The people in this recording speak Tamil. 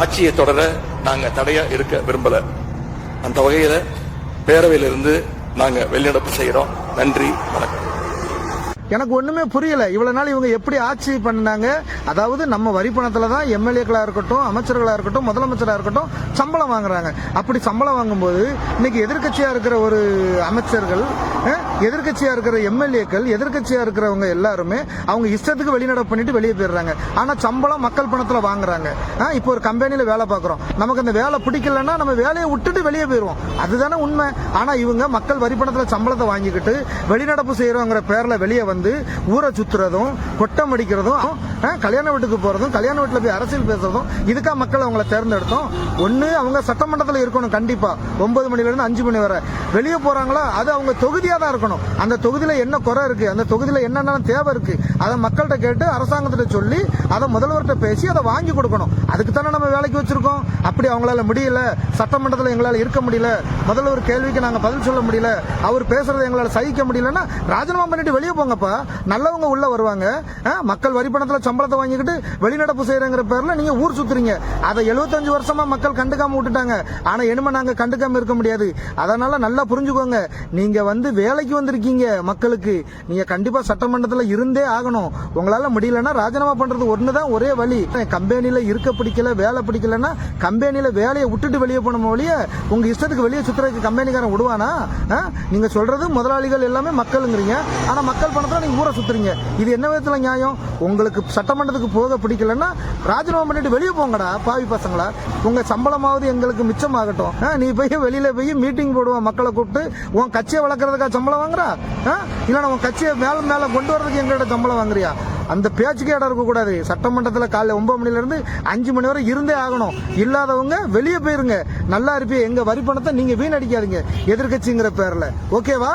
ஆட்சியை தொடர நாங்க தடையா இருக்க விரும்பல. அந்த வகையில பேரவையிலிருந்து நாங்க வெளிநடப்பு செய்யறோம். நன்றி, வணக்கம். எனக்கு ஒண்ணுமே புரியல. இவ்வளவு நாள் இவங்க எப்படி ஆட்சி பண்ணாங்க? அதாவது நம்ம வரி பணத்துல தான் எம்எல்ஏக்களா இருக்கட்டும், அமைச்சர்களா இருக்கட்டும், முதலமைச்சரா இருக்கட்டும் சம்பளம் வாங்குறாங்க. அப்படி சம்பளம் வாங்கும்போது இன்னைக்கு எதிர்க்கட்சியா இருக்கிற ஒரு அமைச்சர்கள், எதிர்க்கட்சியா இருக்கிற எம்எல்ஏக்கள், எதிர்க்கட்சியா இருக்கிறவங்க எல்லாருமே அவங்க இஷ்டத்துக்கு வெளிநடப்பு பண்ணிட்டு வெளியே போயிடுறாங்க. ஆனா சம்பளம் மக்கள் பணத்துல வாங்குறாங்க. இப்போ ஒரு கம்பெனில வேலை பார்க்கறோம், நமக்கு அந்த வேலை பிடிக்கலன்னா நம்ம வேலையை விட்டுட்டு வெளியே போயிருவோம். அதுதானே உண்மை. ஆனா இவங்க மக்கள் வரி பணத்துல சம்பளத்தை வாங்கிக்கிட்டு வெளிநடப்பு செய்யறோங்கிற பேர்ல வெளியே வந்து ஊரை சுத்துறதும், கொட்டம் அடிக்கிறதும், கல்யாண வீட்டுக்கு போறதும், கல்யாண வீட்டுல போய் அரசியல் பேசுறதும், இதுக்கா மக்கள் அவங்களை தேர்ந்தெடுத்தோம். ஒண்ணு அவங்க சட்டமன்றத்தில் இருக்கணும், கண்டிப்பா 9 மணில இருந்து 5 மணி வரை. வெளியே போறாங்களா, அது அவங்க தொகுதியா தான் இருக்கணும். அந்த தொகுதியில என்ன குறை இருக்கு, அந்த தொகுதியில என்னென்ன தேவை இருக்கு, அதை மக்கள்கிட்ட கேட்டு அரசாங்கத்திட்ட சொல்லி அதை முதல்வர்கிட்ட பேசி அதை வாங்கி கொடுக்கணும். அதுக்கு தானே நம்ம வேலைக்கு வச்சிருக்கோம். அப்படி அவங்களால முடியல, சட்டமன்றத்தில் எங்களால இருக்க முடியல, முதல்வர் கேள்விக்கு நாங்க பதில் சொல்ல முடியல, அவர் பேசுறதை எங்களால சகிக்க முடியலன்னா ராஜினாமா பண்ணிட்டு வெளியே போங்கப்பா. நல்லவங்க உள்ள வருவாங்க. மக்கள் வரி பணத்துல சம்பளத்தை வாங்கிக்கிட்டு வெளிநடப்பு செய்யறங்கிற பேர்ல நீங்க ஊர் சுத்துறீங்க. அதை 75 வருஷமா மக்கள் கண்டுக்காம விட்டுட்டாங்க. ஆனா இனிமே நாங்க கண்டுக்காம இருக்க முடியாது. அதனால நல்லா புரிஞ்சுக்கோங்க. நீங்க வந்து வேலைக்கு வந்திருக்கீங்க, மக்களுக்கு நீங்க கண்டிப்பா சட்டமன்றத்துல இருந்தே ஆகணும். உங்களால முடியலன்னா ராஜினாமா பண்றது ஒண்ணுதான் ஒரே வழி. கம்பெனில இருக்க பிடிக்கல, வேலை பிடிக்கலன்னா கம்பெனில வேலையை விட்டுட்டு வெளியே போன வழிய உங்க இஷ்டத்துக்கு வெளியே சுத்துறதுக்கு கம்பெனிக்காரன் விடுவானா? நீங்க சொல்றது முதலாளிகள் எல்லாமே மக்களுங்கிறீங்க. ஆனா மக்கள் பணத்தை நீங்க ஊரை சுத்துறீங்க. இது என்ன விதத்துல நியாயம்? உங்களுக்கு சட்டமன்றத்துக்கு போக பிடிக்கலன்னா ராஜினாமா பண்ணிட்டு வெளியே போங்கடா பாவி பசங்களா. உங்க சம்பளமாவது எங்களுக்கு மிச்சமாகட்டும். நீ போய் வெளியில போய் மீட்டிங் போடுவான், மக்களை கூப்பிட்டு உன் கட்சியை வளர்க்கறதுக்காக சம்பளம் வாங்குறா? இல்ல உன் கட்சியை மேல கொண்டு வரதுக்கு எங்கள்கிட்ட சம்பளம் வாங்குறியா? அந்த பேச்சுக்கு இடம் இருக்க கூடாது. சட்டமன்றத்தில் காலைல 9 மணில இருந்து 5 மணி வரை இருந்தே ஆகணும். இல்லாதவங்க வெளியே போயிருங்க. நல்லா இருப்பீங்க. எங்க வரி பணத்தை நீங்க வீணடிக்காதீங்க எதிர்கட்சிங்கிற பேர்ல. ஓகேவா?